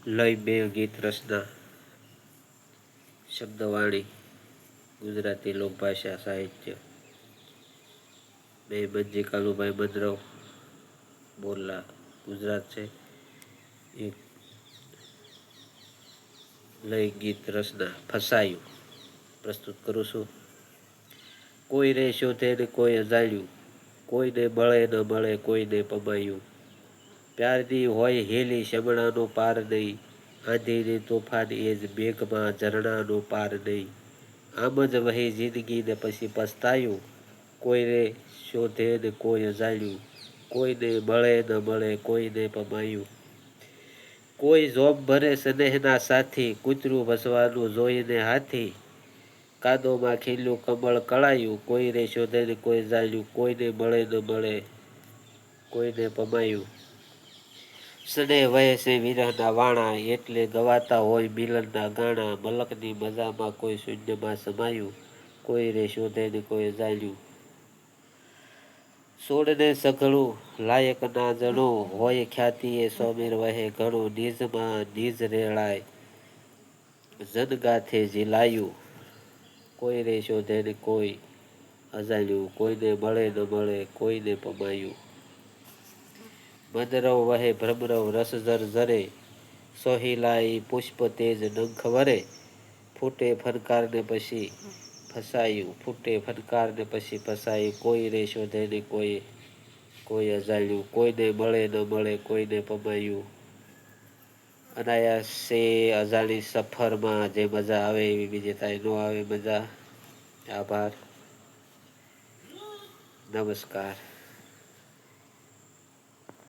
લય બે ગીત રચના શબ્દવાણી ગુજરાતી લોકભાષા સાહિત્ય બે મંજી કાલુભાઈ મદરવ બોરલા ગુજરાત છે. એક લય ગીત રચના ફસાયું પ્રસ્તુત કરું છું. કોઈ રે શોધે ને કોઈ અજાણ્યું, કોઈને મળે ન મળે કોઈને પમાયું. પ્યારની હોય હેલી શમણાનો પાર નહીં, આંધીની તોફાન એ જ મેઘમાં ઝરણાનો પાર નહીં. આમ જ વહી જિંદગી ને પછી પસ્તાયું, કોઈને શોધે ને કોઈ અજાણ્યું, કોઈને મળે ન મળે કોઈને પમાયું. કોઈ જોબ ભરે સ્નેહના સાથી, કૂતરું ભસવાનું જોઈને હાથી. કાદોમાં ખીલ્યું કમળ કળાયું, કોઈ રે શોધે ને કોઈ જાણ્યું, કોઈને મળે ન મળે કોઈને પમાયું. સ્નેહ વહે છે વિરહના વાણા, એટલે ગવાતા હોય મિલનના ગાણા. મલકની મજામાં કોઈ શૂન્યમાં સમાયું, કોઈ રે શોધે ને કોઈ જાણ્યું. સોડને સઘળું લાયક ના જણો, હોય ખ્યાતિ એ સોમેર વહે ઘણો. નિજમાં નિજ રેળાય જનગાથે ઝીલાયું, કોઈ રે શોધે ને કોઈ અજાણ્યું, કોઈને મળે ન મળે કોઈને પમાયું. મદરવ વહે ભ્રમરવ રસ ઝર ઝરે, સોહિલાઈ પુષ્પ તેજ ડંખ વરે. ફૂટે ફનકાર ને પછી ફસાયું, ફૂટે ફનકાર ને પછી ફસાયું. કોઈ રે શોધે ને કોઈ અજાણ્યું, કોઈને મળે ન મળે કોઈને પમાયું. અનાયાસે અજાણી સફરમાં જે મજા આવે એવી બીજે કાંઈ ન આવે મજા. આભાર, નમસ્કાર.